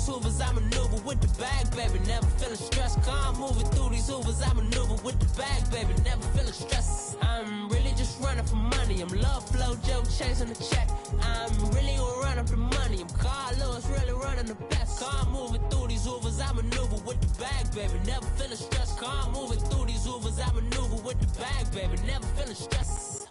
hoovers, I maneuver with the bag, baby. Never feeling stressed. Calm moving through these hoovers, I maneuver with the bag, baby. Never feeling stressed. I'm really just running for money. I'm love flow, Joe chasing the check. I'm really gonna run up the money. I'm Carl Lewis, really running the best. Calm moving through these hoovers, I maneuver with the bag, baby. Never feeling stressed. Calm moving through these hoovers, I maneuver with the bag, baby. Never feeling stressed.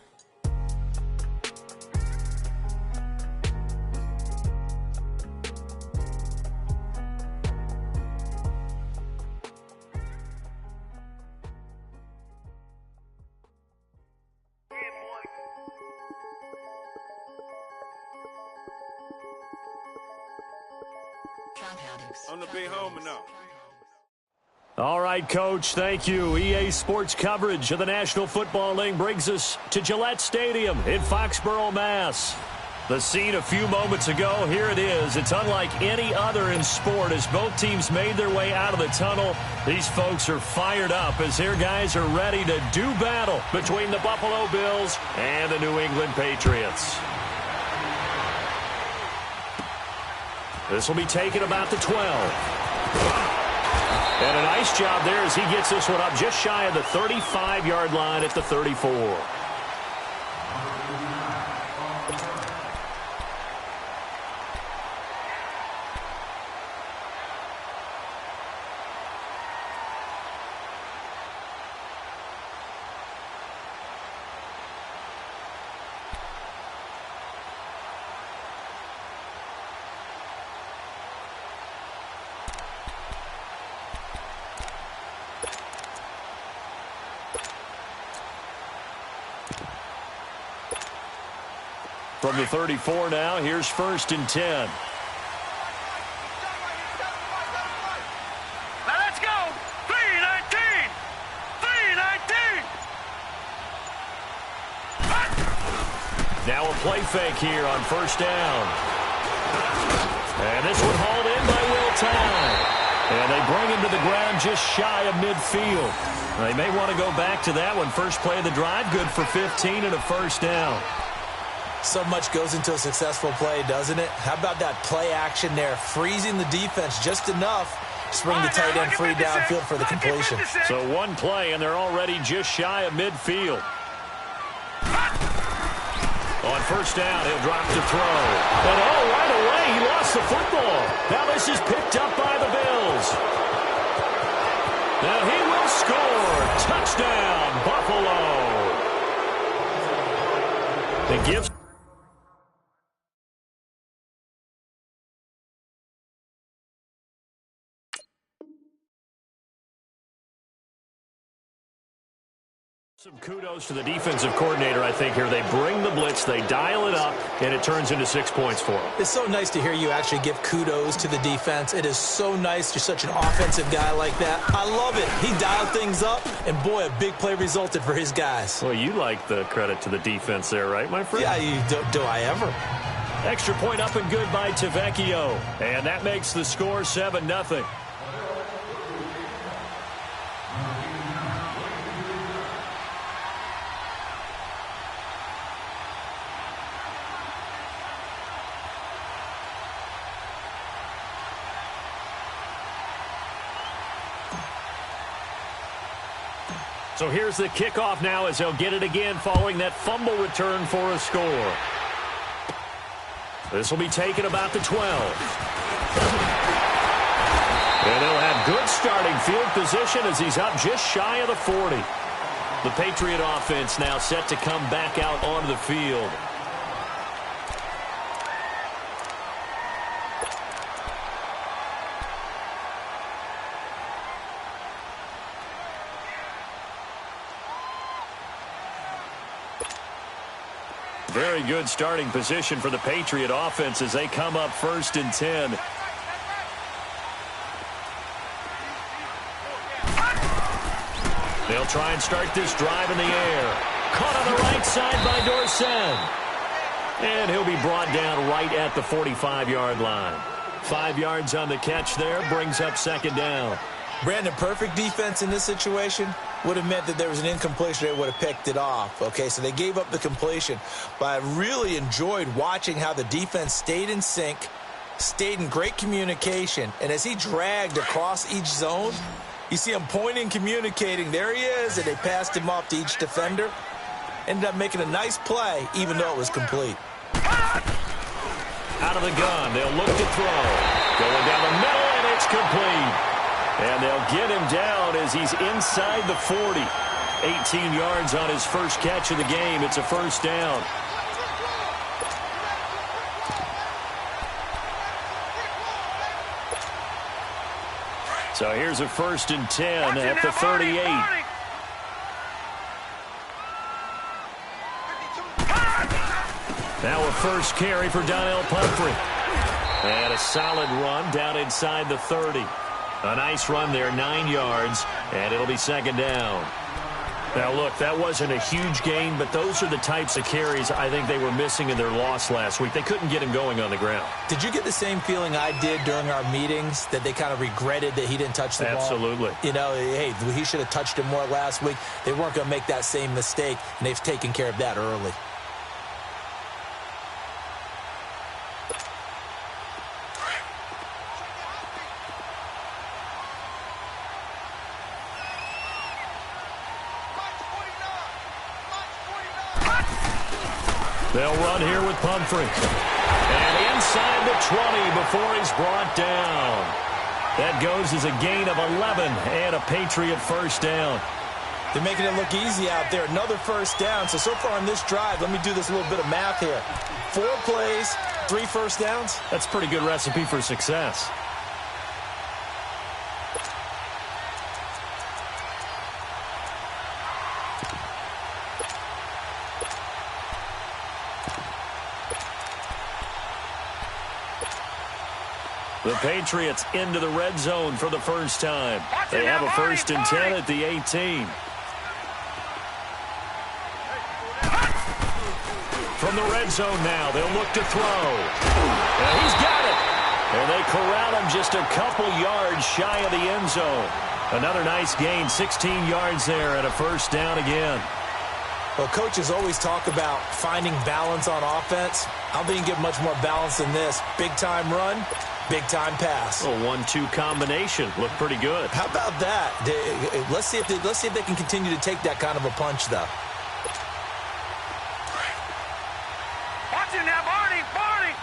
On the big home now. All right, Coach, thank you. EA Sports coverage of the National Football League brings us to Gillette Stadium in Foxborough, Mass. The scene a few moments ago, here it is. It's unlike any other in sport as both teams made their way out of the tunnel. These folks are fired up as their guys are ready to do battle between the Buffalo Bills and the New England Patriots. This will be taken about the 12. And a nice job there as he gets this one up just shy of the 35-yard line at the 34. From the 34 now, here's 1st and 10. Now let's go. 3-19. 3-19. Now a play fake here on 1st down. And this one hauled in by Will Tye. And they bring him to the ground just shy of midfield. They may want to go back to that one. First play of the drive, good for 15 and a 1st down. So much goes into a successful play, doesn't it? How about that play action there? Freezing the defense just enough to bring the tight end free downfield for the completion. So one play, and they're already just shy of midfield. On 1st down, he'll drop to throw. And right away, he lost the football. Now this is picked up by the Bills. Now he will score. Touchdown, Buffalo. It gives some kudos to the defensive coordinator, I think, here. They bring the blitz, they dial it up, and it turns into 6 points for them. It's so nice to hear you actually give kudos to the defense. It is so nice. You're such an offensive guy like that. I love it. He dialed things up, and boy, a big play resulted for his guys. Well, you like the credit to the defense there, right, my friend? Yeah, do I ever? Extra point up and good by Tavecchio. And that makes the score 7-0. So here's the kickoff now as they'll get it again following that fumble return for a score. This will be taken about the 12. And they'll have good starting field position as he's up just shy of the 40. The Patriot offense now set to come back out onto the field. Very good starting position for the Patriot offense as they come up 1st and 10. They'll try and start this drive in the air. Caught on the right side by Dorsett. And he'll be brought down right at the 45-yard line. 5 yards on the catch there, brings up 2nd down. Brandon, perfect defense in this situation would have meant that there was an incompletion. They would have picked it off. Okay, so they gave up the completion. But I really enjoyed watching how the defense stayed in sync, stayed in great communication, and as he dragged across each zone, you see him pointing, communicating. There he is, and they passed him off to each defender. Ended up making a nice play, even though it was complete. Out of the gun, they'll look to throw. Going down the middle, and it's complete. And they'll get him down as he's inside the 40. 18 yards on his first catch of the game. It's a first down. So here's a 1st and 10 at the 38. Now a first carry for Donnell Pumphrey. And a solid run down inside the 30. A nice run there, 9 yards, and it'll be 2nd down. Now, look, that wasn't a huge gain, but those are the types of carries I think they were missing in their loss last week. They couldn't get him going on the ground. Did you get the same feeling I did during our meetings, that they kind of regretted that he didn't touch the ball? Absolutely. You know, hey, he should have touched it more last week. They weren't going to make that same mistake, and they've taken care of that early. They'll run here with Pumphrey. And inside the 20 before he's brought down. That goes as a gain of 11 and a Patriot first down. They're making it look easy out there. Another first down. So far on this drive, let me do this little bit of math here. 4 plays, 3 first downs. That's a pretty good recipe for success. The Patriots into the red zone for the first time. They have a 1st and 10 at the 18. From the red zone now, they'll look to throw. And he's got it. And they corral him just a couple yards shy of the end zone. Another nice gain, 16 yards there, and a first down again. Well, coaches always talk about finding balance on offense. I don't think you can get much more balance than this. Big-time run, big-time pass. A 1-2 combination. Looked pretty good. How about that? Let's see if they can continue to take that kind of a punch, though. Watch it now, Barney! Barney!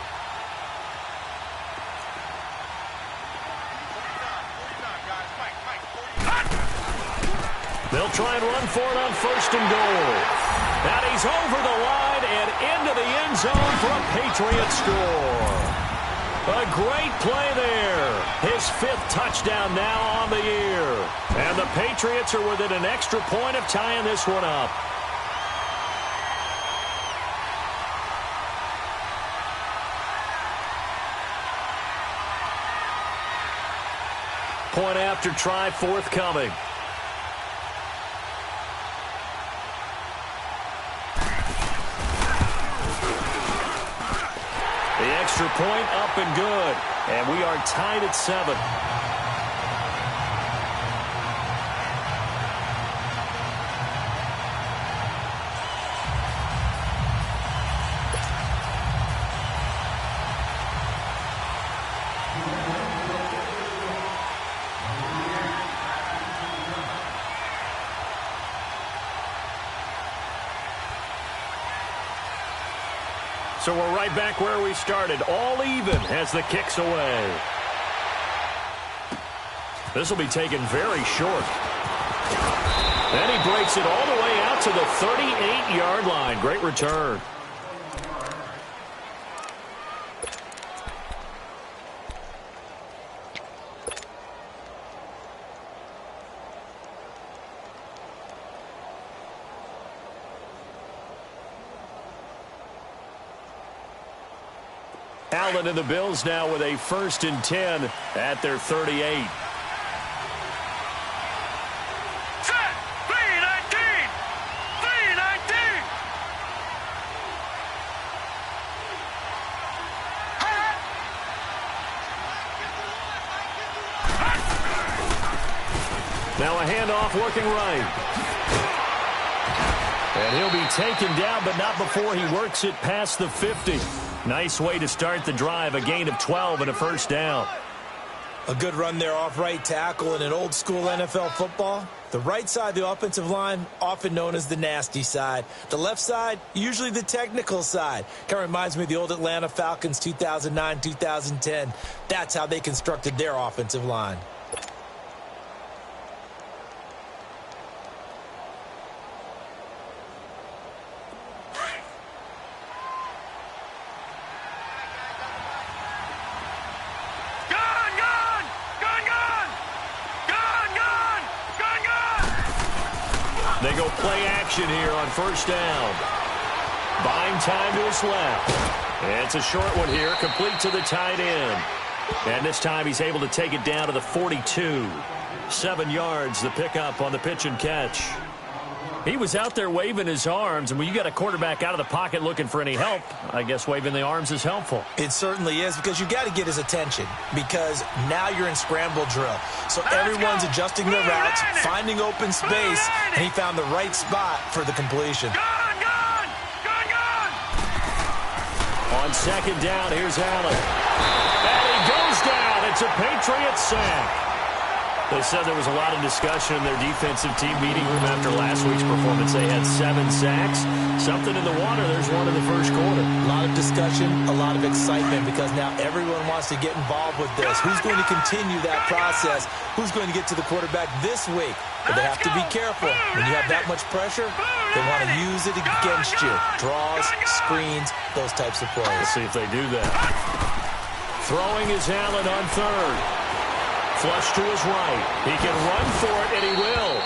They'll try and run for it on 1st and goal. And he's over the line and into the end zone for a Patriot score. A great play there. His 5th touchdown now on the year. And the Patriots are within an extra point of tying this one up. Point after try forthcoming. The extra point up and good. And we are tied at 7. So we're right back where we started. All even as the kick's away. This will be taken very short. Then he breaks it all the way out to the 38-yard line. Great return. Allen and the Bills now with a 1st and 10 at their 38. Set! 319! 319! Now a handoff working right. And he'll be taken down, but not before he works it past the 50. Nice way to start the drive, a gain of 12 and a first down. A good run there off right tackle in an old-school NFL football. The right side of the offensive line, often known as the nasty side. The left side, usually the technical side. Kind of reminds me of the old Atlanta Falcons 2009-2010. That's how they constructed their offensive line. They go play action here on first down. Buying time to his left. It's a short one here, complete to the tight end. And this time he's able to take it down to the 42. 7 yards, the pickup on the pitch and catch. He was out there waving his arms, and when you got a quarterback out of the pocket looking for any help, I guess waving the arms is helpful. It certainly is, because you got to get his attention, because now you're in scramble drill. So everyone's adjusting their routes, finding open space, and he found the right spot for the completion. On second down, here's Allen. And he goes down. It's a Patriot sack. They said there was a lot of discussion in their defensive team meeting room after last week's performance. They had 7 sacks. Something in the water. There's one in the first quarter. A lot of discussion, a lot of excitement, because now everyone wants to get involved with this. Who's going to continue that process? Who's going to get to the quarterback this week? But they have to be careful. When you have that much pressure, they want to use it against you. Draws, screens, those types of plays. Let's see if they do that. Throwing is Allen on third. Flush to his right. He can run for it, and he will.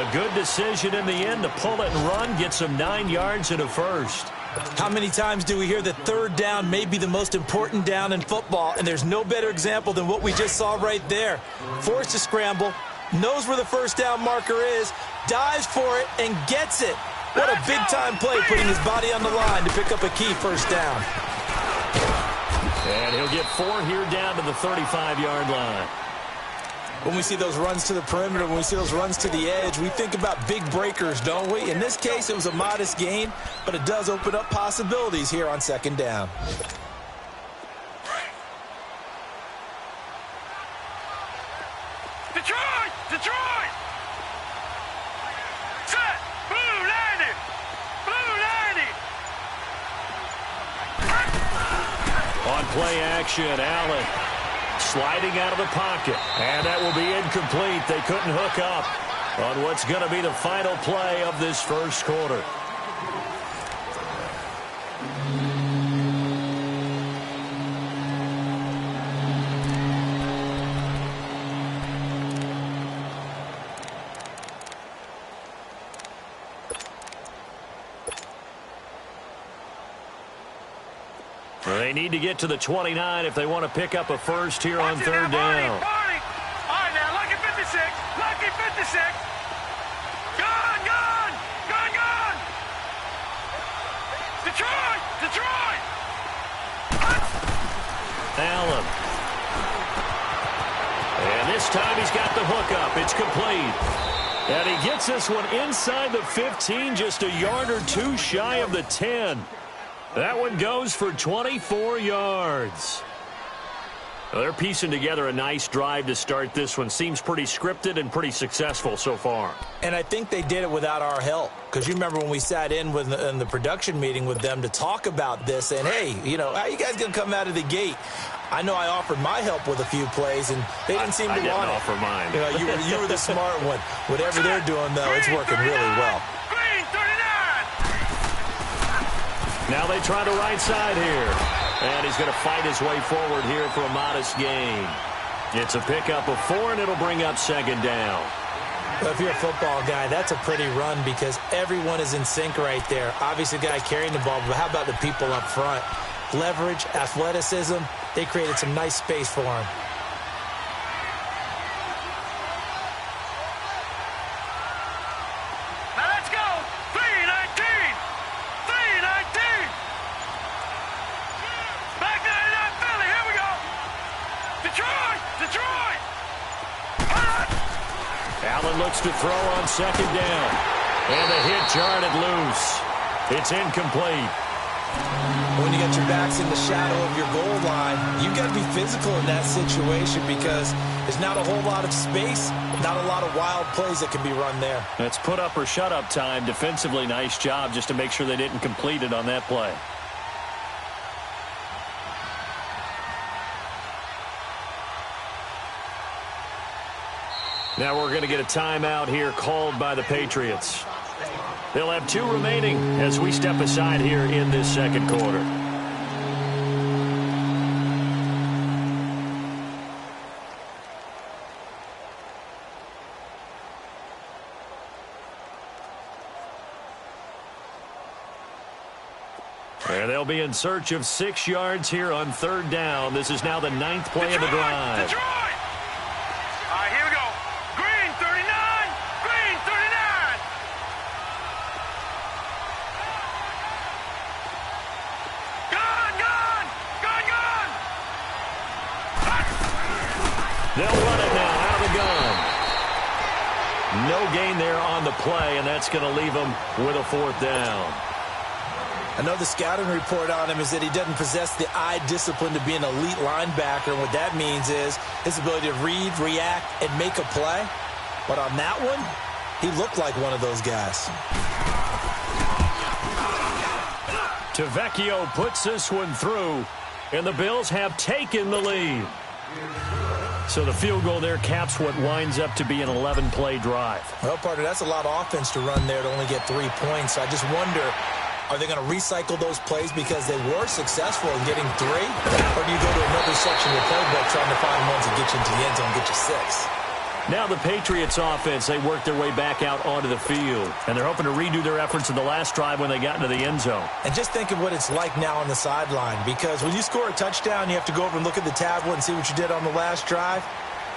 A good decision in the end to pull it and run. Gets him 9 yards and a first. How many times do we hear that third down may be the most important down in football, and there's no better example than what we just saw right there. Forced to scramble, knows where the first down marker is, dives for it, and gets it. What a big-time play, putting his body on the line to pick up a key first down. And he'll get 4 here down to the 35-yard line. When we see those runs to the perimeter, when we see those runs to the edge, we think about big breakers, don't we? In this case, it was a modest gain, but it does open up possibilities here on second down. Detroit! Detroit! Set! Blue landing! Blue landing! On play action, Allen sliding out of the pocket. And that will be incomplete. They couldn't hook up on what's going to be the final play of this first quarter. They need to get to the 29 if they want to pick up a first here on third down. All right, now, lucky 56. Lucky 56. Gone, gone, gone, gone. Detroit, Detroit. Allen. And this time he's got the hookup. It's complete. And he gets this one inside the 15, just a yard or two shy of the 10. That one goes for 24 yards. Well, they're piecing together a nice drive to start this one. Seems pretty scripted and pretty successful so far. And I think they did it without our help. Because you remember when we sat in the production meeting with them to talk about this, and hey, you know, how you guys going to come out of the gate? I know I offered my help with a few plays, and they didn't seem to want it. I didn't offer mine. You know, you were the smart one. Whatever they're doing, though, it's working really well. Now they try the right side here. And he's going to fight his way forward here for a modest gain. It's a pickup of 4, and it'll bring up second down. Well, if you're a football guy, that's a pretty run because everyone is in sync right there. Obviously, the guy carrying the ball, but how about the people up front? Leverage, athleticism, they created some nice space for him. Allen looks to throw on second down. And the hit jarred it loose. It's incomplete. When you get your backs in the shadow of your goal line, you've got to be physical in that situation because there's not a whole lot of space, not a lot of wild plays that can be run there. It's put up or shut up time. Defensively, nice job just to make sure they didn't complete it on that play. Now we're going to get a timeout here called by the Patriots. They'll have 2 remaining as we step aside here in this second quarter. And they'll be in search of 6 yards here on 3rd down. This is now the 9th play of the drive. Detroit! All right, here we go. Green, 39. Green, 39. Gun, gun. Gun, gun. They'll run it now out of the gun. No gain there on the play, and that's going to leave them with a 4th down. I know the scouting report on him is that he doesn't possess the eye discipline to be an elite linebacker. And what that means is his ability to read, react, and make a play. But on that one, he looked like one of those guys. Tavecchio puts this one through, and the Bills have taken the lead. So the field goal there caps what winds up to be an 11-play drive. Well, partner, that's a lot of offense to run there to only get 3 points. I just wonder, are they going to recycle those plays because they were successful in getting 3? Or do you go to another section of the playbook trying to find ones that get you into the end zone, get you 6? Now the Patriots offense, they work their way back out onto the field. And they're hoping to redo their efforts in the last drive when they got into the end zone. And just think of what it's like now on the sideline. Because when you score a touchdown, you have to go over and look at the tablet and see what you did on the last drive.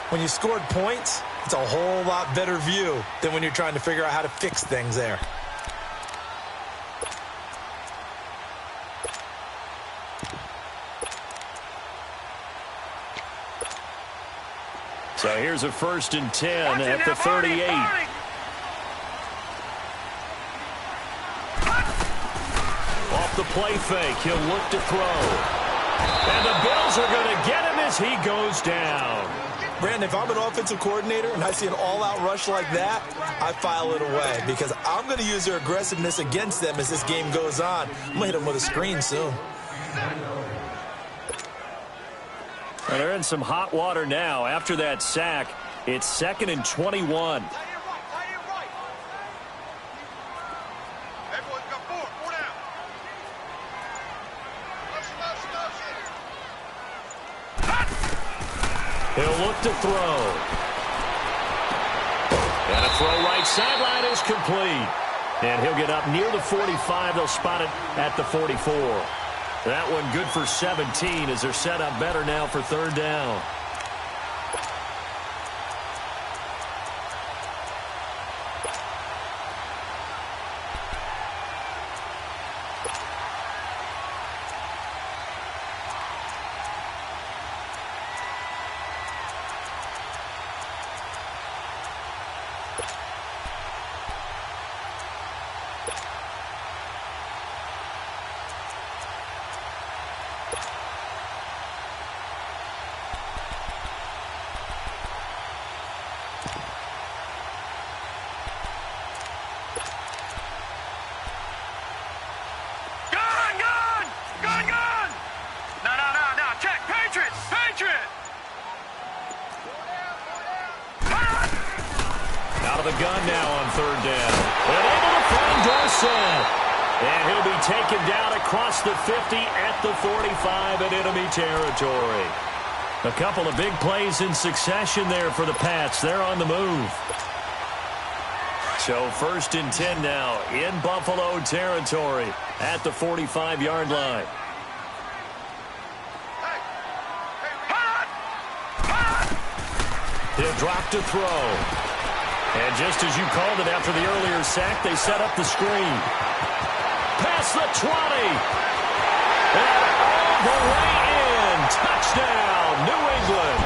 When you scored points, it's a whole lot better view than when you're trying to figure out how to fix things there. So here's a 1st and 10 at the 38. Off the play fake, he'll look to throw. And the Bills are going to get him as he goes down. Brandon, if I'm an offensive coordinator and I see an all-out rush like that, I file it away because I'm going to use their aggressiveness against them as this game goes on. I'm going to hit them with a screen soon. And they're in some hot water now. After that sack, it's 2nd and 21. He'll look to throw. And a throw right sideline is complete. And he'll get up near the 45. They'll spot it at the 44. That one good for 17 as they're set up better now for 3rd down. The gun now on 3rd down. And able to find Dorsett. And he'll be taken down across the 50 at the 45 in enemy territory. A couple of big plays in succession there for the Pats. They're on the move. So 1st and 10 now in Buffalo territory at the 45-yard line. He'll drop to throw. And just as you called it after the earlier sack, they set up the screen. Past the 20. And all the way in. Touchdown, New England.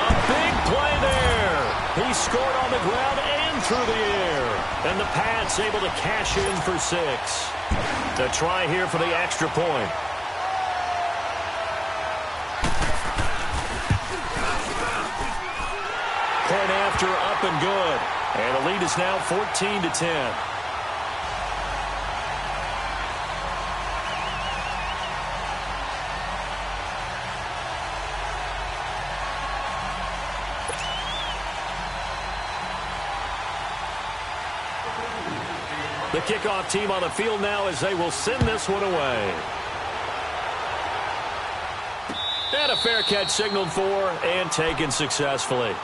A big play there. He scored on the ground and through the air. And the Pats able to cash in for 6. The try here for the extra point. Point after, up and good. And the lead is now 14-10. The kickoff team on the field now as they will send this one away. And a fair catch signaled for and taken successfully.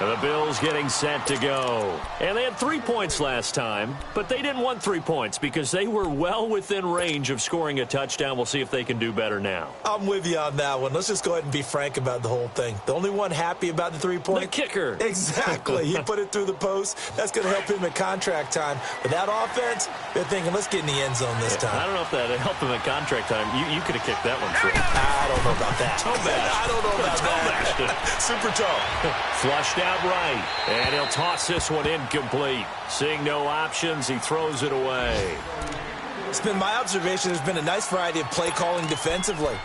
And the Bills getting set to go. And they had 3 points last time, but they didn't want 3 points because they were well within range of scoring a touchdown. We'll see if they can do better now. I'm with you on that one. Let's just go ahead and be frank about the whole thing. The only one happy about the 3-point? The kicker. Exactly. He put it through the post. That's going to help him at contract time. But that offense, they're thinking, let's get in the end zone this time. I don't know if that helped him at contract time. You could have kicked that one through. I don't know about that. I don't know about that. Super toe. Flushed out right, and he'll toss this one incomplete. Seeing no options, he throws it away. It's been my observation there's been a nice variety of play calling defensively.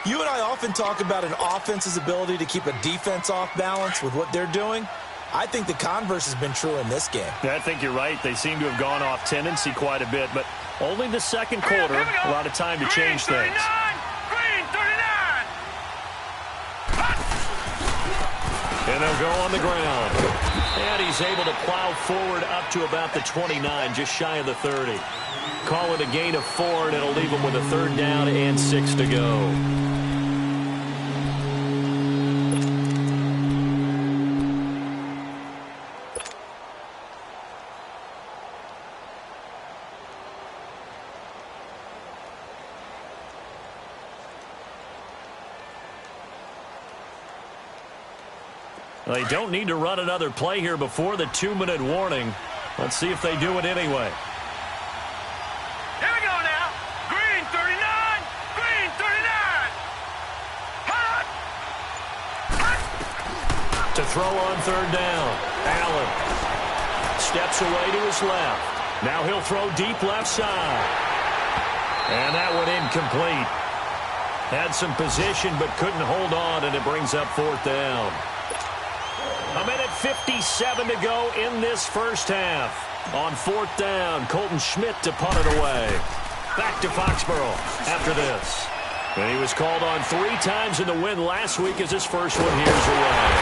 You and I often talk about an offense's ability to keep a defense off balance with what they're doing. I think the converse has been true in this game. I think you're right. They seem to have gone off tendency quite a bit, but only the second quarter, a lot of time to change things. And they'll go on the ground. And he's able to plow forward up to about the 29, just shy of the 30. Call it a gain of 4, and it'll leave him with a 3rd down and 6 to go. They don't need to run another play here before the 2-minute warning. Let's see if they do it anyway. Here we go now. Green 39. Green 39. Hot. Hot. To throw on 3rd down. Allen steps away to his left. Now he'll throw deep left side. And that one incomplete. Had some position but couldn't hold on, and it brings up 4th down. A minute 57 to go in this first half. On 4th down, Colton Schmidt to punt it away. Back to Foxborough after this. And he was called on 3 times in the win last week as his first one here's away.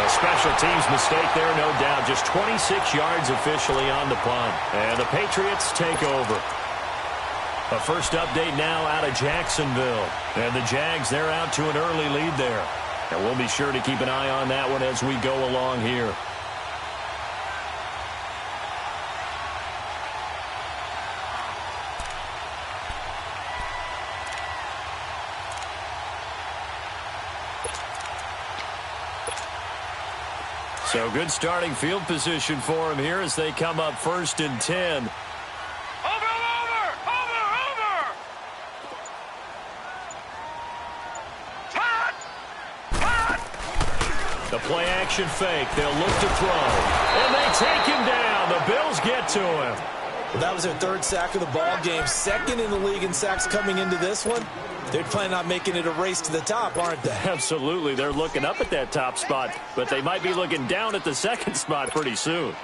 A special teams mistake there, no doubt. Just 26 yards officially on the punt. And the Patriots take over. A first update now out of Jacksonville. And the Jags, they're out to an early lead there. And we'll be sure to keep an eye on that one as we go along here. So good starting field position for him here as they come up 1st and 10. The play action fake. They'll look to throw. And they take him down. The Bills get to him. Well, that was their 3rd sack of the ball game. 2nd in the league in sacks coming into this one. They're planning on making it a race to the top, aren't they? Absolutely. They're looking up at that top spot, but they might be looking down at the 2nd spot pretty soon.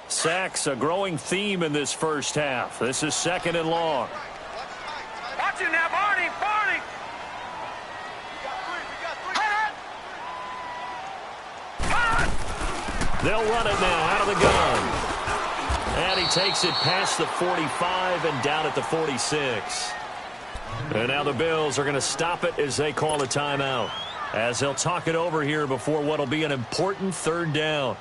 Sacks, a growing theme in this first half. This is 2nd and long. Watch it now, Barney. Barney. They'll run it now out of the gun. And he takes it past the 45 and down at the 46. And now the Bills are going to stop it as they call a timeout. As they'll talk it over here before what will be an important 3rd down.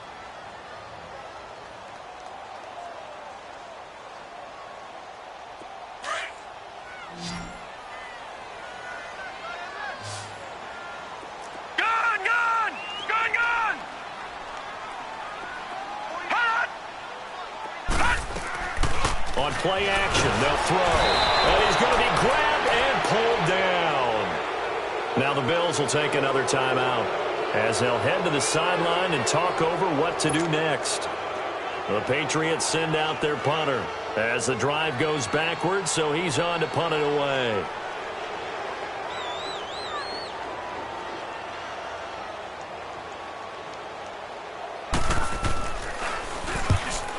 On play action, they'll throw. And he's going to be grabbed and pulled down. Now the Bills will take another timeout as they'll head to the sideline and talk over what to do next. The Patriots send out their punter as the drive goes backwards, so he's on to punt it away.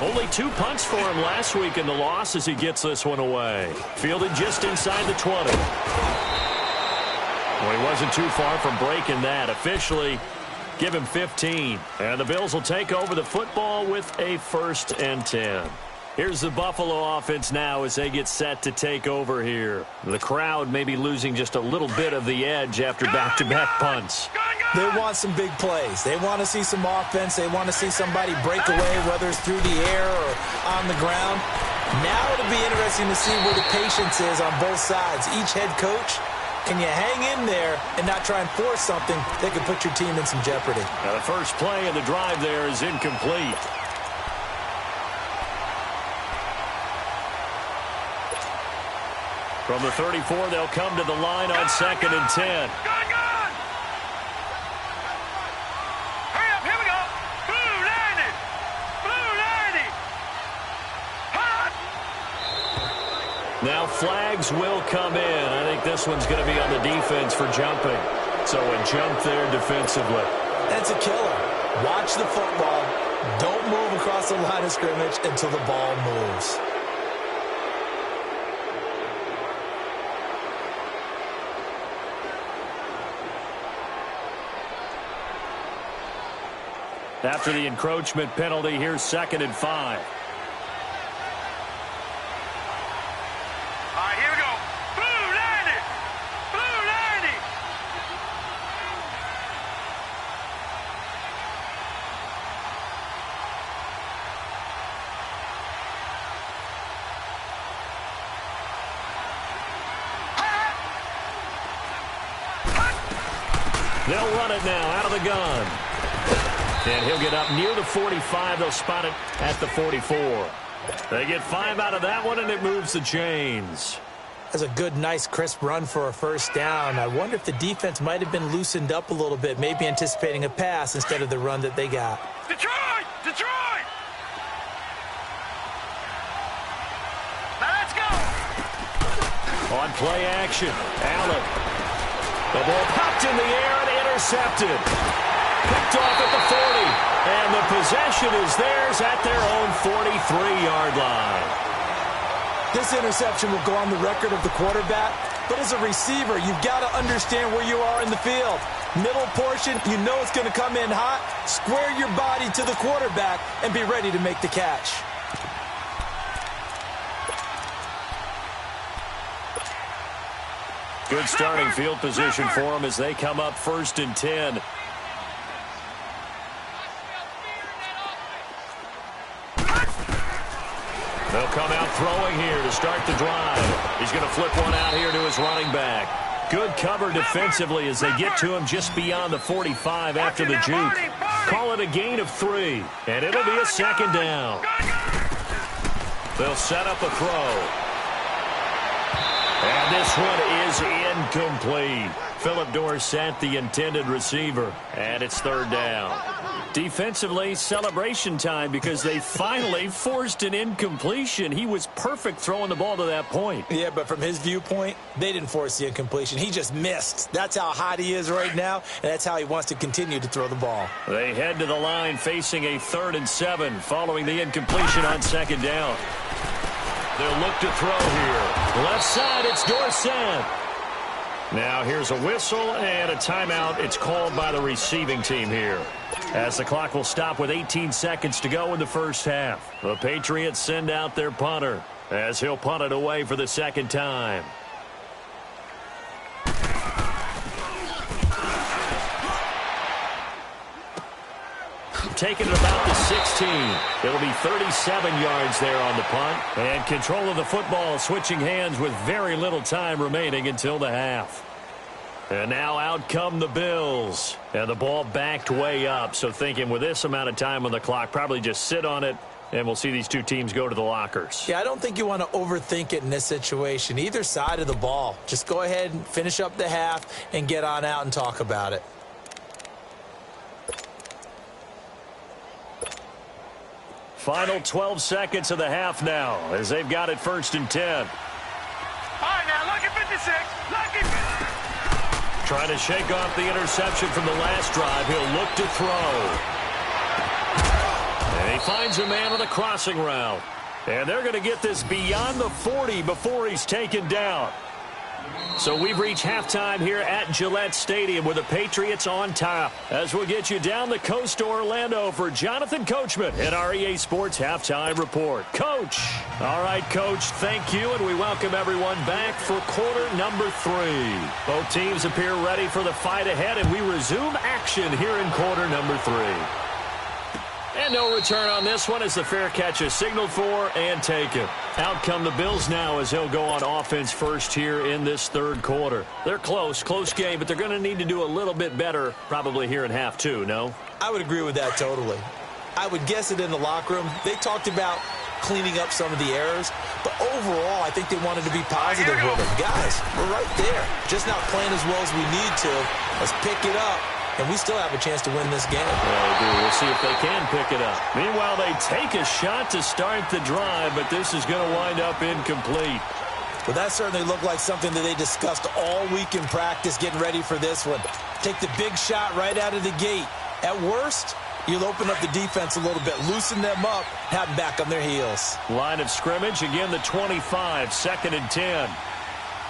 Only 2 punts for him last week in the loss as he gets this one away. Fielded just inside the 20. Well, he wasn't too far from breaking that. Officially, give him 15. And the Bills will take over the football with a 1st and 10. Here's the Buffalo offense now as they get set to take over here. The crowd may be losing just a little bit of the edge after back-to-back punts. They want some big plays. They want to see some offense. They want to see somebody break away, whether it's through the air or on the ground. Now it'll be interesting to see where the patience is on both sides. Each head coach, can you hang in there and not try and force something that could put your team in some jeopardy? Now the first play of the drive there is incomplete. From the 34, they'll come to the line on 2nd and 10. Now flags will come in. I think this one's going to be on the defense for jumping. So a jump there defensively. That's a killer. Watch the football. Don't move across the line of scrimmage until the ball moves. After the encroachment penalty, here's 2nd and 5. They'll run it now out of the gun. And he'll get up near the 45. They'll spot it at the 44. They get 5 out of that one, and it moves the chains. That's a good, nice, crisp run for a 1st down. I wonder if the defense might have been loosened up a little bit, maybe anticipating a pass instead of the run that they got. Detroit! Detroit! Now let's go! On play action, Allen. The ball popped in the air and intercepted. Picked off at the 40. And the possession is theirs at their own 43-yard line. This interception will go on the record of the quarterback, but as a receiver, you've got to understand where you are in the field. Middle portion, you know it's going to come in hot. Square your body to the quarterback and be ready to make the catch. Good starting field position for them as they come up 1st and 10. They'll come out throwing here to start the drive. He's going to flip one out here to his running back. Good cover defensively as they get to him just beyond the 45 after the juke. Call it a gain of 3, and it'll be a 2nd down. They'll set up a throw. And this one is incomplete. Philip Dorsett, the intended receiver, and it's 3rd down. Defensively, celebration time because they finally forced an incompletion. He was perfect throwing the ball to that point. Yeah, but from his viewpoint, they didn't force the incompletion. He just missed. That's how hot he is right now, and that's how he wants to continue to throw the ball. They head to the line facing a 3rd and 7 following the incompletion on 2nd down. They'll look to throw here. Left side, it's Dorsett. Now here's a whistle and a timeout. It's called by the receiving team here, as the clock will stop with 18 seconds to go in the 1st half. The Patriots send out their punter as he'll punt it away for the 2nd time. Taking it about the 16. It'll be 37 yards there on the punt. And control of the football switching hands with very little time remaining until the half. And now out come the Bills. And the ball backed way up. So thinking with this amount of time on the clock, probably just sit on it And we'll see these two teams go to the lockers. Yeah, I don't think you want to overthink it in this situation. Either side of the ball. Just go ahead and finish up the half and get on out and talk about it. Final 12 seconds of the half now as they've got it 1st and 10. All right, now, lucky 56. Lucky 50. Trying to shake off the interception from the last drive. He'll look to throw. And he finds a man on a crossing route. And they're going to get this beyond the 40 before he's taken down. So we've reached halftime here at Gillette Stadium with the Patriots on top. As we'll get you down the coast to Orlando for Jonathan Coachman in our EA Sports Halftime Report. Coach. All right, Coach, thank you, and we welcome everyone back for quarter number 3. Both teams appear ready for the fight ahead, and we resume action here in quarter number 3. And no return on this one as the fair catch is signaled for and taken. Out come the Bills now as he'll go on offense first here in this 3rd quarter. They're close game, but they're going to need to do a little bit better probably here in half 2, no? I would agree with that totally. I would guess it in the locker room. They talked about cleaning up some of the errors, but overall I think they wanted to be positive with them. Guys, we're right there. Just not playing as well as we need to. Let's pick it up. And we still have a chance to win this game. Well, they do. We'll see if they can pick it up. Meanwhile, they take a shot to start the drive, but this is going to wind up incomplete. Well, that certainly looked like something that they discussed all week in practice getting ready for this one. Take the big shot right out of the gate. At worst, you'll open up the defense a little bit, loosen them up, have them back on their heels. Line of scrimmage, again the 25, 2nd and 10.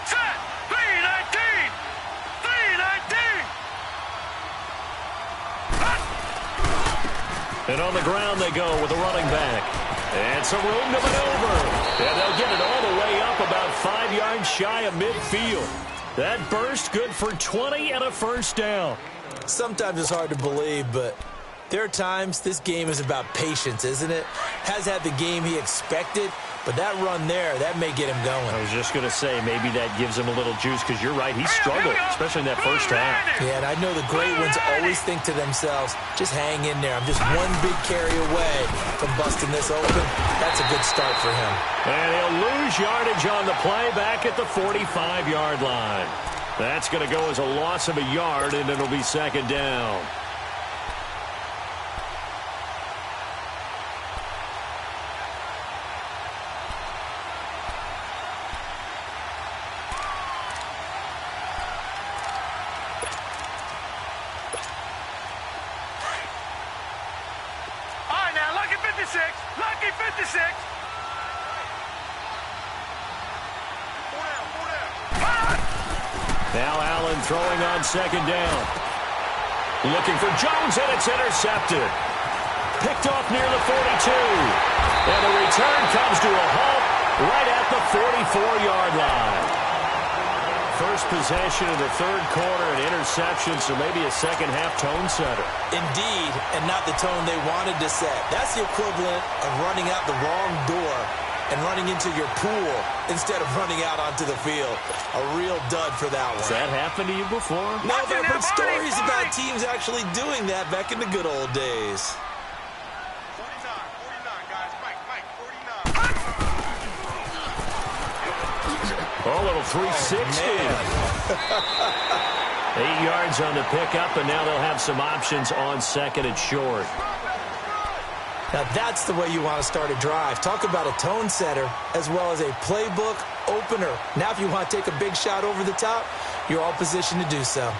Set. 319. 319. And on the ground they go with a running back. And some room to maneuver. And they'll get it all the way up about 5 yards shy of midfield. That burst good for 20 and a first down. Sometimes it's hard to believe, but there are times this game is about patience, isn't it? Has had the game he expected, but that run there, that may get him going. I was just going to say, maybe that gives him a little juice, because you're right, he struggled, especially in that first half. Yeah, and I know the great ones always think to themselves, just hang in there. I'm just one big carry away from busting this open. That's a good start for him. And he'll lose yardage on the play back at the 45-yard line. That's going to go as a loss of a yard, and it'll be 2nd down. Lucky 56. Now Allen throwing on 2nd down. Looking for Jones, and it's intercepted. Picked off near the 42. And the return comes to a halt right at the 44-yard line. First possession of the 3rd quarter, an interception, so maybe a second-half tone setter. Indeed, and not the tone they wanted to set. That's the equivalent of running out the wrong door and running into your pool instead of running out onto the field. A real dud for that one. Has that happened to you before? No, but I've heard stories about teams actually doing that back in the good old days. 49, guys. Mike, 49. Oh, a little 360. Oh, 8 yards on the pickup, and now they'll have some options on 2nd and short. Now that's the way you want to start a drive. Talk about a tone setter as well as a playbook opener. Now if you want to take a big shot over the top, you're all positioned to do so.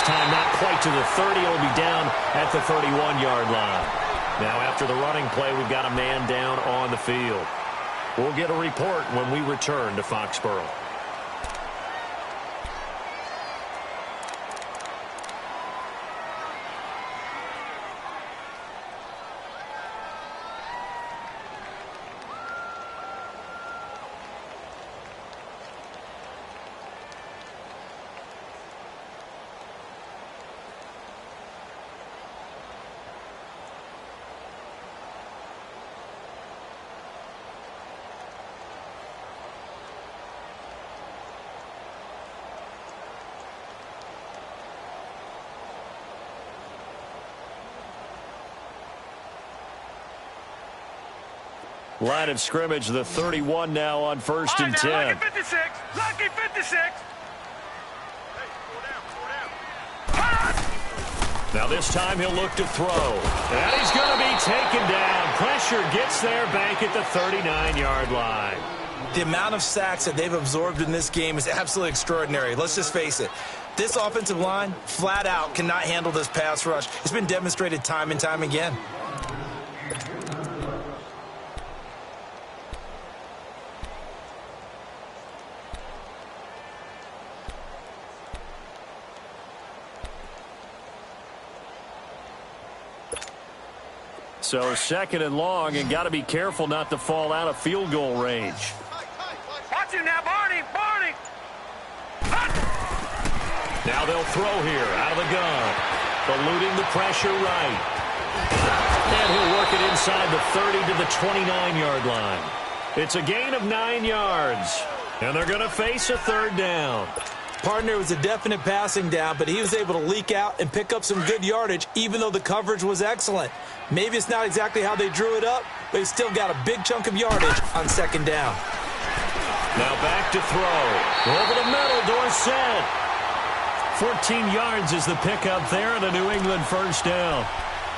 Time not quite to the 30. It'll be down at the 31-yard line. Now after the running play, we've got a man down on the field. We'll get a report when we return to Foxborough. Line of scrimmage, the 31 now on 1st and 10. Lucky 56. Lucky 56. Now this time he'll look to throw. And he's going to be taken down. Pressure gets there back at the 39-yard line. The amount of sacks that they've absorbed in this game is absolutely extraordinary. Let's just face it. This offensive line, flat out, cannot handle this pass rush. It's been demonstrated time and time again. So 2nd and long, and got to be careful not to fall out of field goal range. Watch him now, Barney. Barney. Now they'll throw here out of the gun. Eluding the pressure right. And he'll work it inside the 30 to the 29-yard line. It's a gain of 9 yards. And they're going to face a 3rd down. Partner, was a definite passing down, but he was able to leak out and pick up some good yardage, even though the coverage was excellent. Maybe it's not exactly how they drew it up, but he's still got a big chunk of yardage on 2nd down. Now back to throw. Over the middle, Dorsett. 14 yards is the pickup there, and a New England 1st down.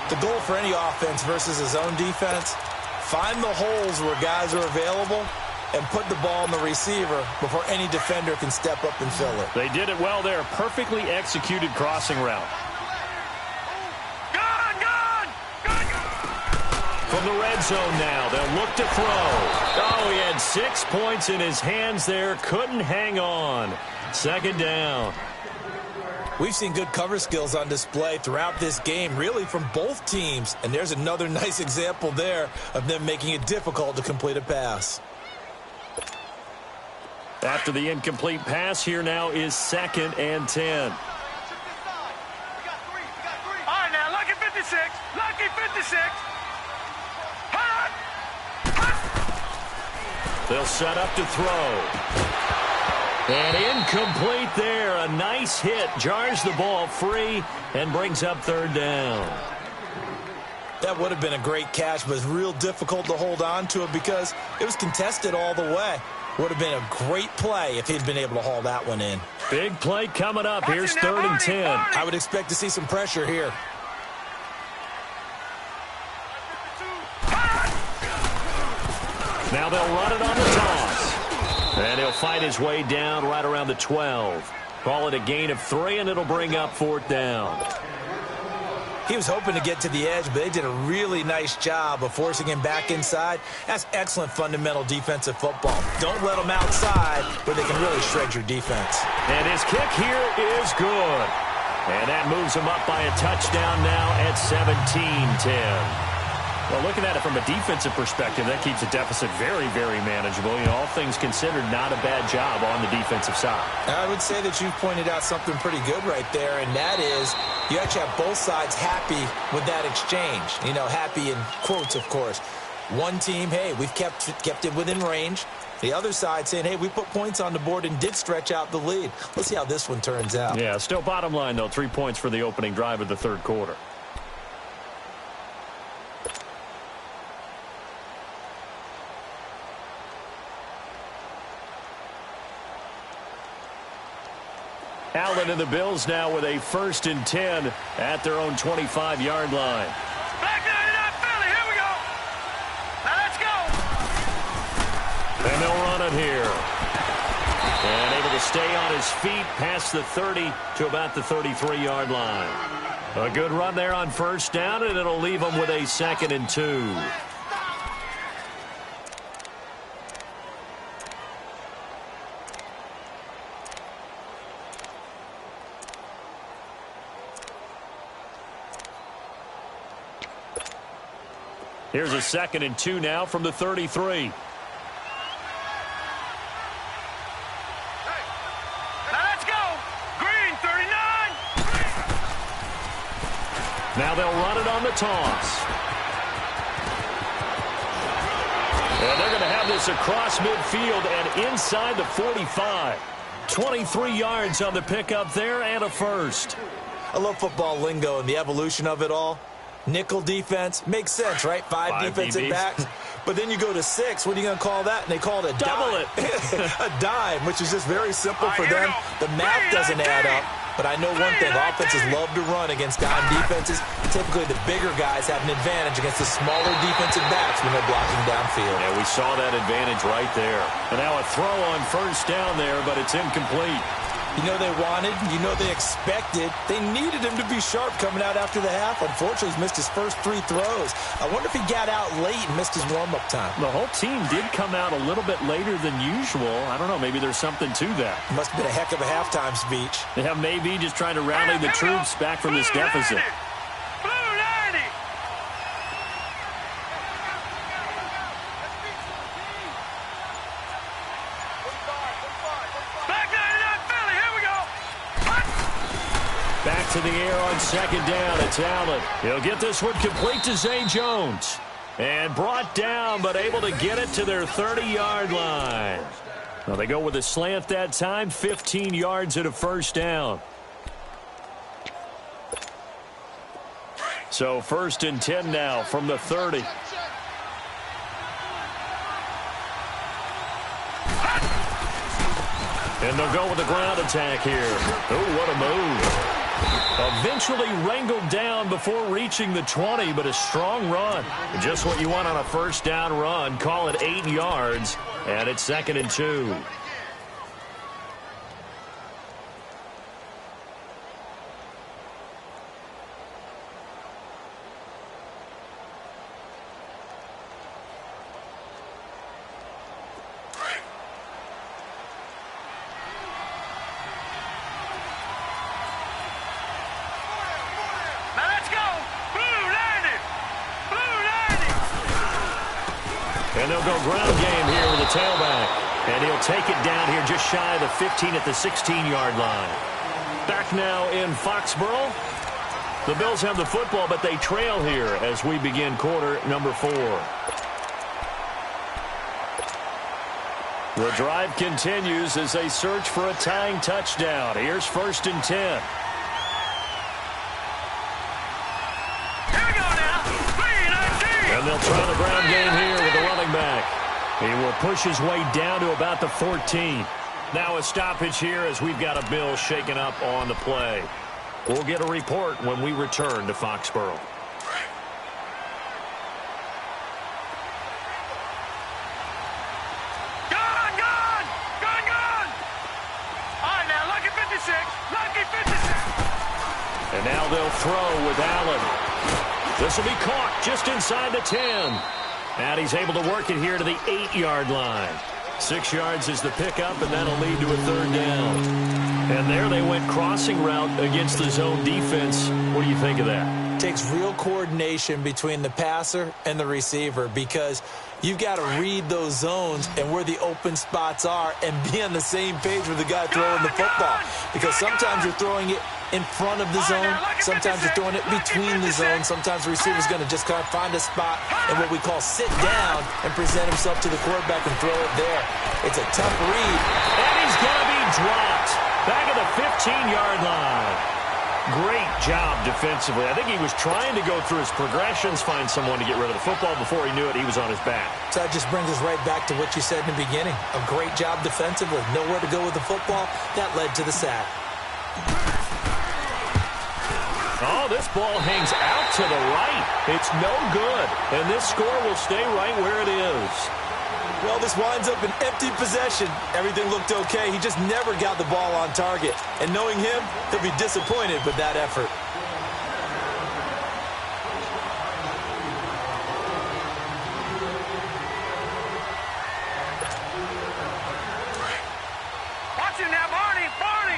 The goal for any offense versus his own defense, find the holes where guys are available and put the ball in the receiver before any defender can step up and fill it. They did it well there. Perfectly executed crossing route. From the red zone now, they'll look to throw. Oh, he had 6 points in his hands there. Couldn't hang on. 2nd down. We've seen good cover skills on display throughout this game, really from both teams. And there's another nice example there of them making it difficult to complete a pass. After the incomplete pass, here now is 2nd and 10. All right, now, lucky 56. Lucky 56. They'll set up to throw. And incomplete there. A nice hit. Jars the ball free and brings up 3rd down. That would have been a great catch, but it's real difficult to hold on to it because it was contested all the way. Would have been a great play if he'd been able to haul that one in. Big play coming up. Here's 3rd and 10. I would expect to see some pressure here. Now they'll run it on the toss. And he'll fight his way down right around the 12. Call it a gain of 3, and it'll bring up 4th down. He was hoping to get to the edge, but they did a really nice job of forcing him back inside. That's excellent fundamental defensive football. Don't let them outside where they can really shred your defense. And his kick here is good. And that moves him up by a touchdown now at 17-10. Well, looking at it from a defensive perspective, that keeps the deficit very, very manageable. You know, all things considered, not a bad job on the defensive side. I would say that you've pointed out something pretty good right there, and that is you actually have both sides happy with that exchange. You know, happy in quotes, of course. One team, hey, we've kept it within range. The other side saying, hey, we put points on the board and did stretch out the lead. Let's see how this one turns out. Yeah, still bottom line, though, 3 points for the opening drive of the 3rd quarter. Allen and the Bills now with a 1st and 10 at their own 25-yard line. Back 99 Philly, here we go. Now let's go. And they'll run it here. And able to stay on his feet past the 30 to about the 33-yard line. A good run there on 1st down, and it'll leave them with a 2nd and 2. Here's a 2nd and 2 now from the 33. Now let's go. Green, 39. Now they'll run it on the toss. And they're going to have this across midfield and inside the 45. 23 yards on the pickup there and a 1st. I love football lingo and the evolution of it all. Nickel defense makes sense, right? Five defensive DBs. backs. But then you go to 6. What are you going to call that? And they call it a Double dime. A dime, which is just very simple for here we them. go. The math doesn't add up. But I know one thing. Offenses love to run against dime defenses. Typically, the bigger guys have an advantage against the smaller defensive backs when they're blocking downfield. Yeah, we saw that advantage right there. And now a throw on first down there, but it's incomplete. You know they wanted, you know they expected. They needed him to be sharp coming out after the half. Unfortunately, he's missed his first 3 throws. I wonder if he got out late and missed his warm-up time. The whole team did come out a little bit later than usual. I don't know, maybe there's something to that. Must have been a heck of a halftime speech. Yeah, maybe just trying to rally the troops back from this deficit. Blue 90. Back 99 Philly. Here we go. Back to the air on second down. It's Allen. He'll get this one complete to Zay Jones. And brought down, but able to get it to their 30-yard line. Well, they go with a slant that time, 15 yards and a first down. So 1st and 10 now from the 30. And they'll go with the ground attack here. Oh, what a move. Eventually wrangled down before reaching the 20, but a strong run. Just what you want on a first down run. Call it 8 yards, and it's 2nd and 2. And they'll go ground game here with the tailback. And he'll take it down here just shy of the 15 at the 16-yard line. Back now in Foxborough. The Bills have the football, but they trail here as we begin quarter number 4. The drive continues as they search for a tying touchdown. Here's 1st and 10. And they'll try the ground game here with the running back. He will push his way down to about the 14. Now a stoppage here as we've got a Bill shaken up on the play. We'll get a report when we return to Foxborough. Gone! All right, now, lucky 56. Lucky 56. And now they'll throw with Allen. This will be caught just inside the 10. And he's able to work it here to the 8-yard line. 6 yards is the pickup, and that'll lead to a 3rd down. And there they went crossing route against the zone defense. What do you think of that? Takes real coordination between the passer and the receiver because you've got to read those zones and where the open spots are and be on the same page with the guy throwing the football. Because sometimes you're throwing it in front of the zone. Sometimes you're throwing it between the zones. Sometimes the receiver's going to just kind of find a spot and what we call sit down and present himself to the quarterback and throw it there. It's a tough read. And he's going to be dropped back at the 15-yard line. Great job defensively. I think he was trying to go through his progressions, find someone to get rid of the football. Before he knew it, he was on his back. So that just brings us right back to what you said in the beginning. A great job defensively. Nowhere to go with the football. That led to the sack. Oh, this ball hangs out to the right. It's no good. And this score will stay right where it is. Well, this winds up an empty possession. Everything looked okay. He just never got the ball on target. And knowing him, he'll be disappointed with that effort. Watch him now, Barney. Barney.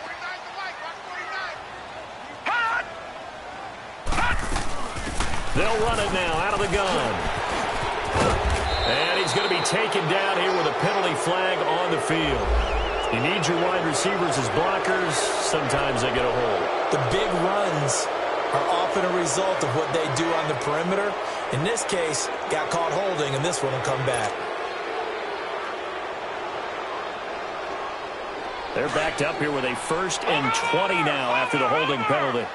49's the mic. Watch 49. Hot! Hot! They'll run it now out of the gun. And he's going to be taken down here with a penalty flag on the field. You need your wide receivers as blockers. Sometimes they get a hold. The big runs are often a result of what they do on the perimeter. In this case, got caught holding, and this one will come back. They're backed up here with a 1st and 20 now after the holding penalty.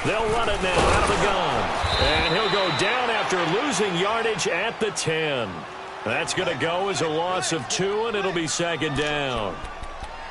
They'll run it now out of the gun. And he'll go down after losing yardage at the 10. That's going to go as a loss of 2, and it'll be 2nd down.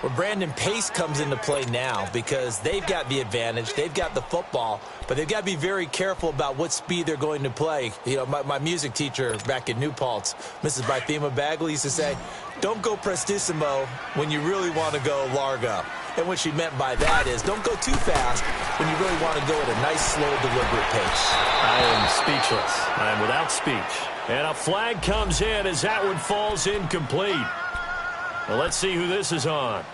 Well, Brandon, pace comes into play now because they've got the advantage. They've got the football, but they've got to be very careful about what speed they're going to play. You know, my music teacher back in New Paltz, Mrs. Bythema Bagley, used to say, don't go prestissimo when you really want to go largo. And what she meant by that is don't go too fast when you really want to go at a nice, slow, deliberate pace. I am speechless. I am without speech. And a flag comes in as that one falls incomplete. Well, let's see who this is on.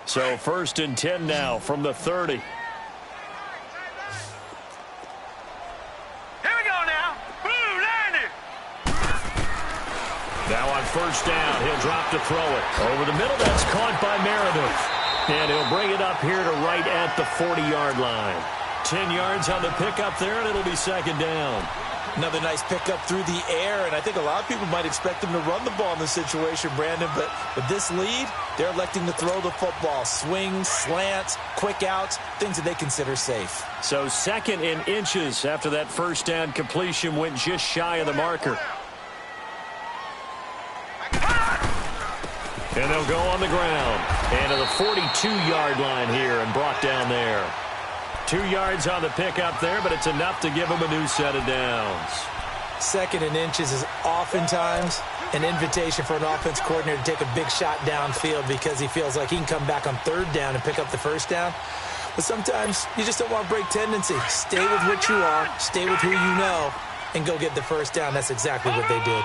So 1st and 10 now from the 30. Here we go now. Boom, landed. Now on 1st down, he'll drop to throw it. Over the middle, that's caught by Meredith. And he'll bring it up here to right at the 40-yard line. 10 yards on the pickup there, and it'll be 2nd down. Another nice pickup through the air, and I think a lot of people might expect them to run the ball in this situation, Brandon, but with this lead, they're electing to throw the football. Swings, slants, quick outs, things that they consider safe. So 2nd and inches after that 1st down completion went just shy of the marker. And they'll go on the ground. And to the 42-yard line here and brought down there. 2 yards on the pickup there, but it's enough to give them a new set of downs. 2nd and inches is oftentimes an invitation for an offense coordinator to take a big shot downfield because he feels like he can come back on 3rd down and pick up the 1st down. But sometimes you just don't want to break tendency. Stay with what you are, stay with who you know, and go get the 1st down. That's exactly what they did.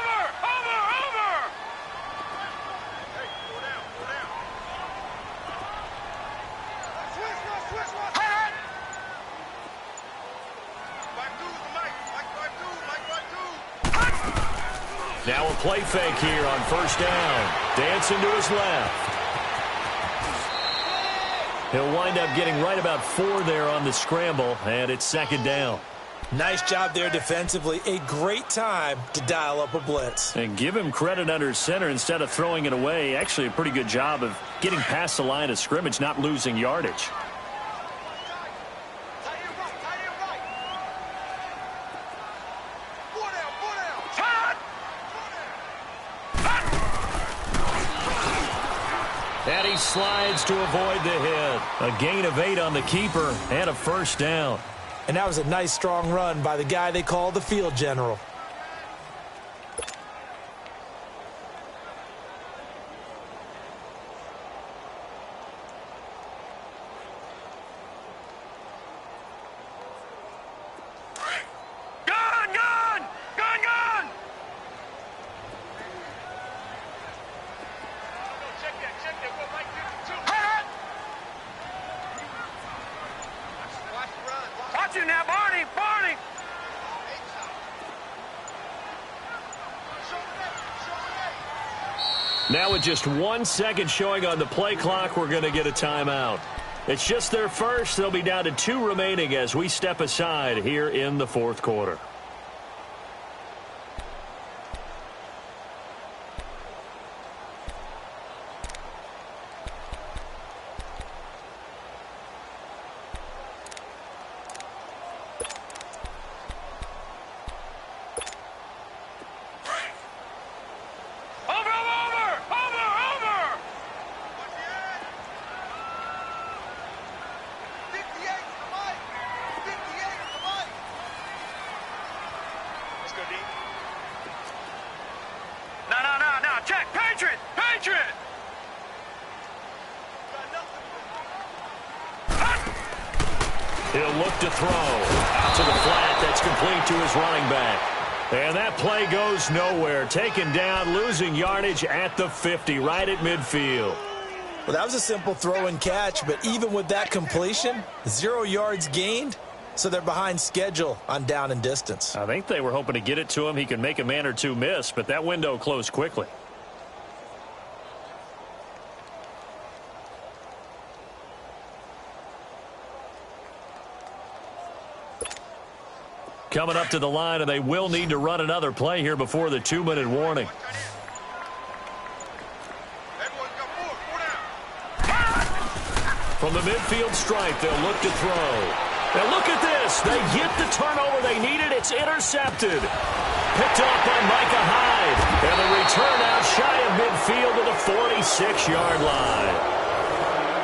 Now a play fake here on 1st down. Dancing to his left. He'll wind up getting right about 4 there on the scramble, and it's 2nd down. Nice job there defensively. A great time to dial up a blitz. And give him credit under center instead of throwing it away. Actually a pretty good job of getting past the line of scrimmage, not losing yardage. And he slides to avoid the hit. A gain of 8 on the keeper and a 1st down. And that was a nice, strong run by the guy they call the field general. Now with just 1 second showing on the play clock, we're going to get a timeout. It's just their first. They'll be down to 2 remaining as we step aside here in the 4th quarter. He'll look to throw. Out to the flat. That's complete to his running back. And that play goes nowhere. Taken down, losing yardage at the 50, right at midfield. Well, that was a simple throw and catch, but even with that completion, 0 yards gained, so they're behind schedule on down and distance. I think they were hoping to get it to him. He could make a man or two miss, but that window closed quickly. Coming up to the line, and they will need to run another play here before the 2-minute warning. From the midfield stripe, they'll look to throw. Now look at this. They get the turnover they needed. It's intercepted. Picked up by Micah Hyde. And the return out shy of midfield to the 46-yard line.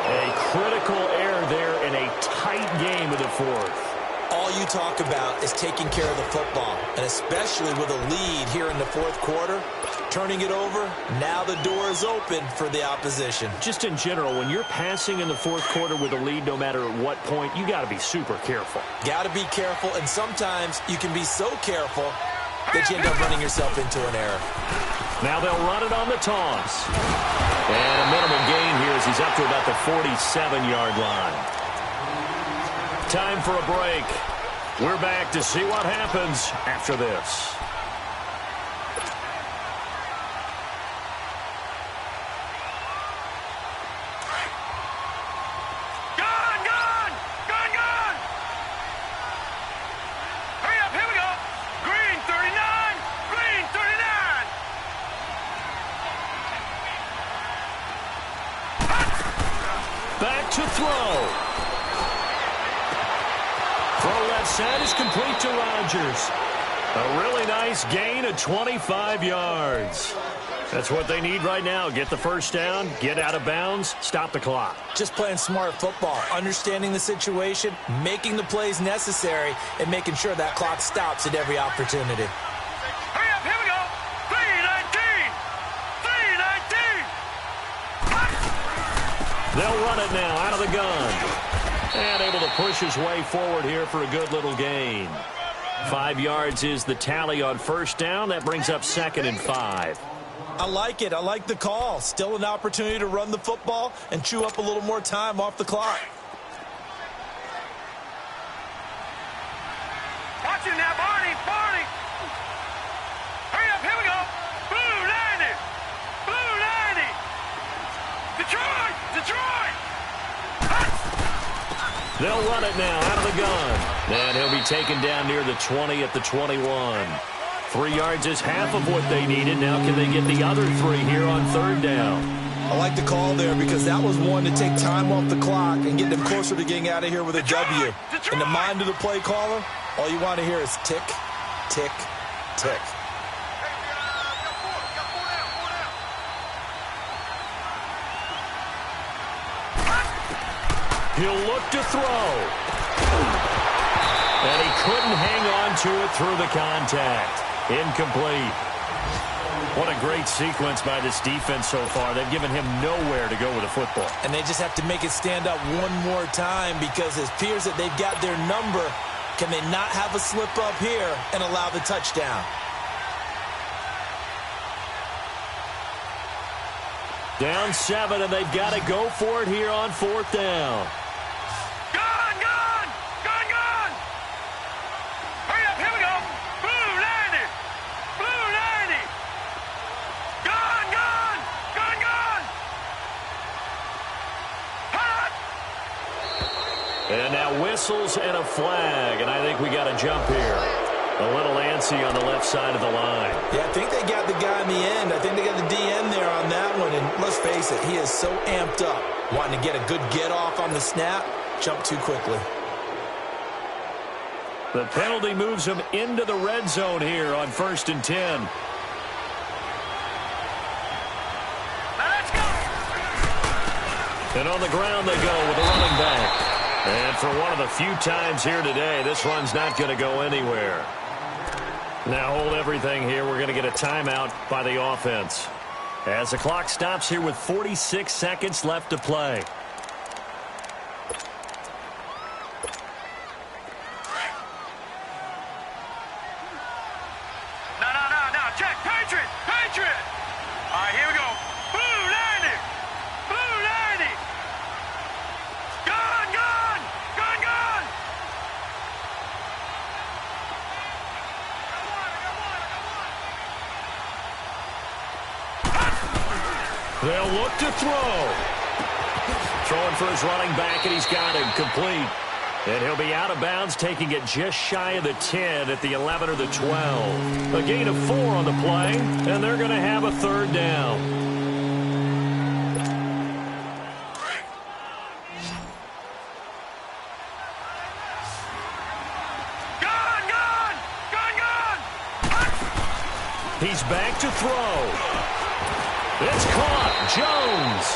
A critical error there in a tight game of the fourth. All you talk about is taking care of the football, and especially with a lead here in the fourth quarter, turning it over, now the door is open for the opposition. Just in general, when you're passing in the fourth quarter with a lead, no matter at what point, you got to be super careful. Got to be careful, and sometimes you can be so careful that you end up running yourself into an error. Now they'll run it on the toss. And a minimal gain here as he's up to about the 47-yard line. Time for a break. We're back to see what happens after this. Back to throw. Throw left side is complete to Rodgers. A really nice gain of 25 yards. That's what they need right now. Get the first down, get out of bounds, stop the clock. Just playing smart football, understanding the situation, making the plays necessary, and making sure that clock stops at every opportunity. Hurry up, here we go. 3:19. 3:19. They'll run it now out of the gun. And able to push his way forward here for a good little gain. 5 yards is the tally on first down. That brings up 2nd and 5. I like it. I like the call. Still an opportunity to run the football and chew up a little more time off the clock. Watch it now, Barney. Barney. Hurry up, here we go. Blue 90. Blue 90. Detroit. Detroit. They'll run it now out of the gun. And he'll be taken down near the 20 at the 21. 3 yards is half of what they needed. Now can they get the other 3 here on third down? I like the call there because that was one to take time off the clock and get them closer to getting out of here with a W. In the mind of the play caller, all you want to hear is tick, tick, tick. He'll look to throw. And he couldn't hang on to it through the contact. Incomplete. What a great sequence by this defense so far. They've given him nowhere to go with the football. And they just have to make it stand up one more time because it appears that they've got their number. Can they not have a slip up here and allow the touchdown? Down 7, and they've got to go for it here on fourth down. And now whistles and a flag, and I think we got a jump here. A little antsy on the left side of the line. Yeah, I think they got the guy in the end. I think they got the DN there on that one, and let's face it, he is so amped up, wanting to get a good get-off on the snap, jump too quickly. The penalty moves him into the red zone here on 1st and 10. Let's go! And on the ground they go with the running back. And for one of the few times here today, this run's not going to go anywhere. Now hold everything here. We're going to get a timeout by the offense. As the clock stops here with 46 seconds left to play. No. Check. Patriot. Patriot. All right, here we go. Blue 90. Blue 90. Gun. They'll look to throw. Throwing for his running back, and he's got him complete. And he'll be out of bounds, taking it just shy of the 10 at the 11 or the 12. A gain of 4 on the play, and they're going to have a third down. He's back to throw. It's caught. Jones.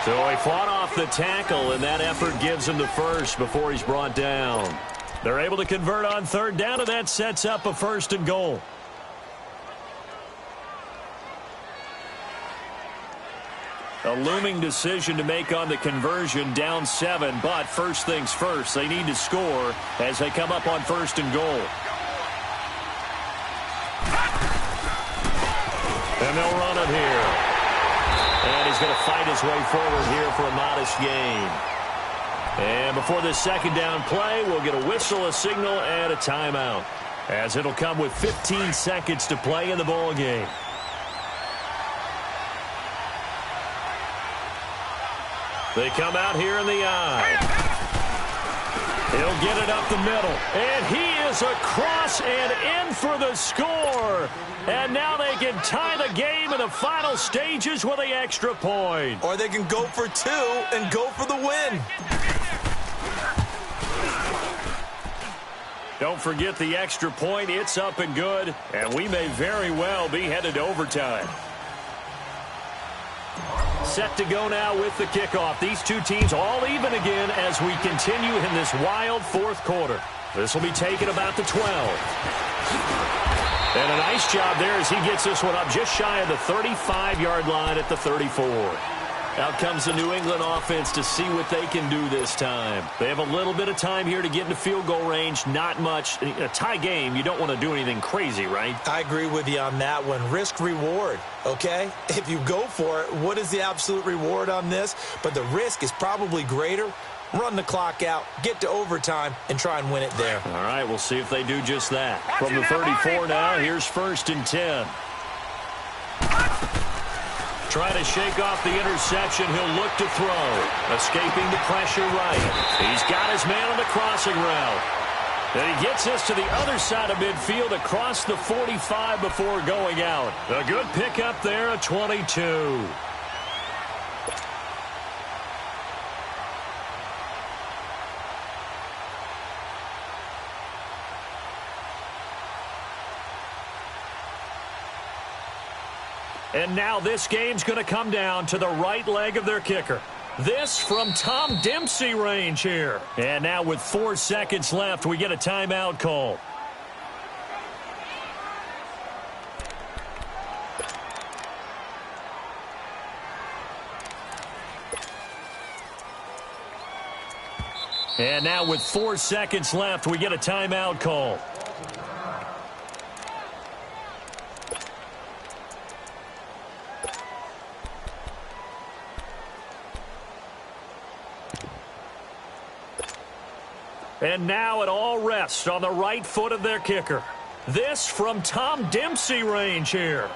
So he fought off the tackle, and that effort gives him the first before he's brought down. They're able to convert on third down, and that sets up a 1st and goal. A looming decision to make on the conversion, down 7, but first things first, they need to score as they come up on 1st and goal. And they'll run it here. And he's going to fight his way forward here for a modest gain. And before this 2nd down play, we'll get a whistle, a signal, and a timeout, as it'll come with 15 seconds to play in the ball game. They come out here in the eye. He'll get it up the middle, and he is across and in for the score. And now they can tie the game in the final stages with the extra point. Or they can go for 2 and go for the win. Don't forget the extra point. It's up and good, and we may very well be headed to overtime. Set to go now with the kickoff. These two teams all even again as we continue in this wild 4th quarter. This will be taken about the 12. And a nice job there as he gets this one up just shy of the 35-yard line at the 34. Out comes the New England offense to see what they can do this time. They have a little bit of time here to get into field goal range. Not much. A tie game, you don't want to do anything crazy, right? I agree with you on that one. Risk-reward, okay? If you go for it, what is the absolute reward on this? But the risk is probably greater. Run the clock out, get to overtime, and try and win it there. All right, we'll see if they do just that. From the 34 now, here's 1st and 10. Trying to shake off the interception. He'll look to throw. Escaping the pressure right. He's got his man on the crossing route. And he gets this to the other side of midfield across the 45 before going out. A good pickup there at 22. And now this game's going to come down to the right leg of their kicker. This from Tom Dempsey range here. And now with 4 seconds left, we get a timeout call. And now with 4 seconds left, we get a timeout call. And now it all rests on the right foot of their kicker. This from Tom Dempsey range here.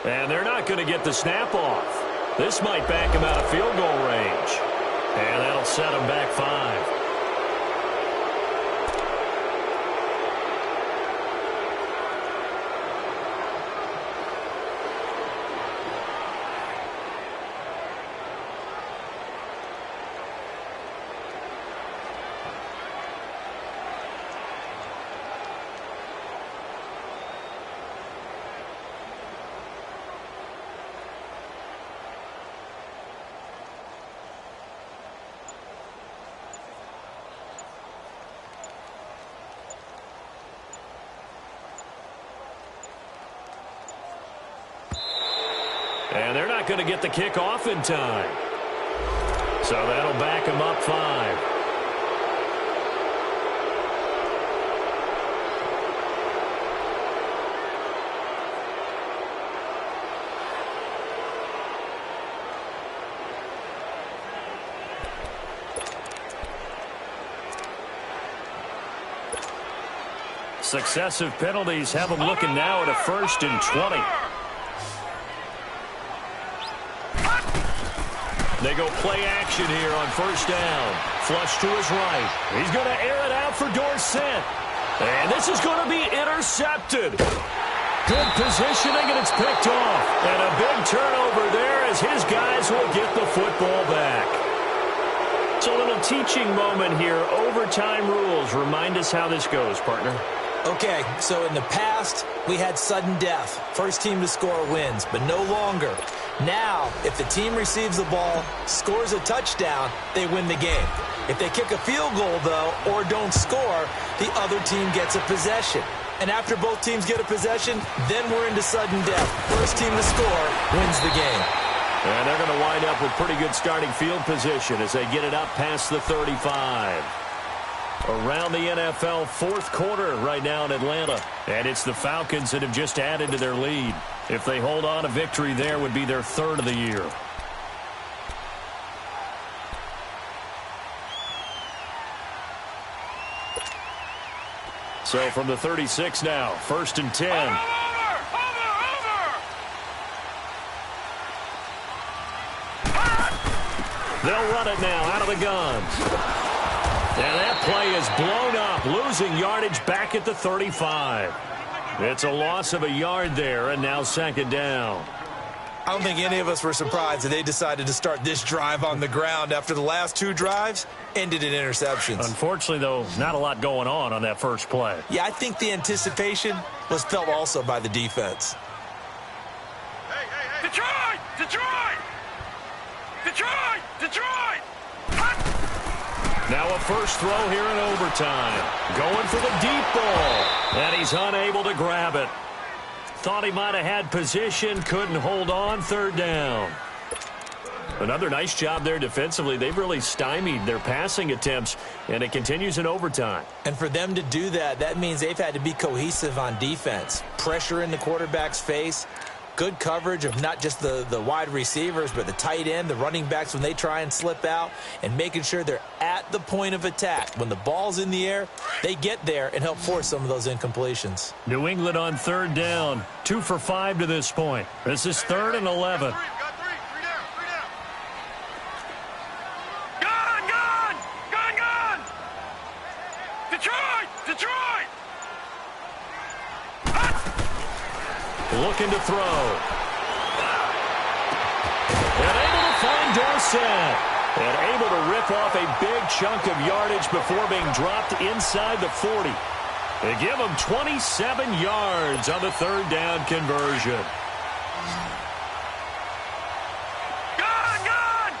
And they're not going to get the snap off. This might back him out of field goal range. And that'll set him back 5. And they're not going to get the kick off in time. So that'll back them up 5. Successive penalties have them looking now at a 1st and 20. They go play action here on 1st down. Flush to his right. He's going to air it out for Dorsett. And this is going to be intercepted. Good positioning, and it's picked off. And a big turnover there as his guys will get the football back. It's a little teaching moment here. Overtime rules. Remind us how this goes, partner. Okay, so in the past, we had sudden death. First team to score wins, but no longer. Now, if the team receives the ball, scores a touchdown, they win the game. If they kick a field goal, though, or don't score, the other team gets a possession. And after both teams get a possession, then we're into sudden death. First team to score wins the game. And they're going to wind up with pretty good starting field position as they get it up past the 35. Around the NFL 4th quarter right now in Atlanta. And it's the Falcons that have just added to their lead. If they hold on, a victory there would be their 3rd of the year. So from the 36 now, 1st and 10. Over! They'll run it now out of the guns. And that play is blown up, losing yardage back at the 35. It's a loss of a yard there, and now 2nd down. I don't think any of us were surprised that they decided to start this drive on the ground after the last 2 drives ended in interceptions. Unfortunately, though, not a lot going on that first play. Yeah, I think the anticipation was felt also by the defense. Detroit! Detroit! Detroit! Detroit! Now a first throw here in overtime. Going for the deep ball. And he's unable to grab it. Thought he might have had position. Couldn't hold on. 3rd down. Another nice job there defensively. They've really stymied their passing attempts. And it continues in overtime. And for them to do that, that means they've had to be cohesive on defense. Pressure in the quarterback's face. Good coverage of not just the wide receivers, but the tight end, the running backs when they try and slip out, and making sure they're at the point of attack. When the ball's in the air, they get there and help force some of those incompletions. New England on 3rd down. 2 for 5 to this point. This is 3rd and 11. Gone! Detroit! Detroit! Looking to throw. And able to find Dorsett. And able to rip off a big chunk of yardage before being dropped inside the 40. They give him 27 yards on the 3rd down conversion. Gone!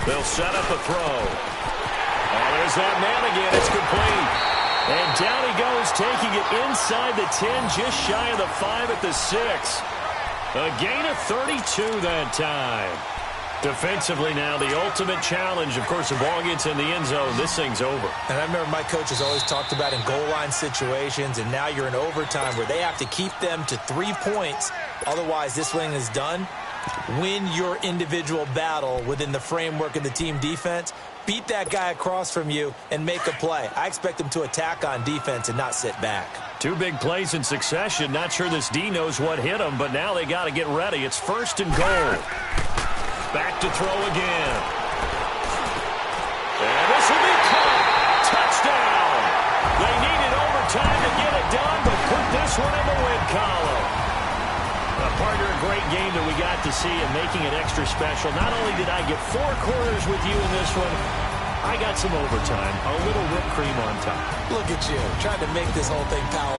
They'll set up a throw. Oh, there's that man again. It's complete. And down he goes, taking it inside the 10, just shy of the 5 at the 6. A gain of 32 that time. Defensively now, the ultimate challenge. Of course, the ball gets in the end zone. This thing's over. And I remember my coaches always talked about in goal line situations, and now you're in overtime where they have to keep them to 3 points. Otherwise, this thing is done. Win your individual battle within the framework of the team defense. Beat that guy across from you and make a play. I expect them to attack on defense and not sit back. 2 big plays in succession. Not sure this D knows what hit him, but now they got to get ready. It's 1st and goal. Back to throw again. And this will be caught. Touchdown. They needed overtime to get it done, but put this one in the win column. Partner, a great game that we got to see and making it extra special. Not only did I get 4 quarters with you in this one, I got some overtime, a little whipped cream on top. Look at you, trying to make this whole thing powerful.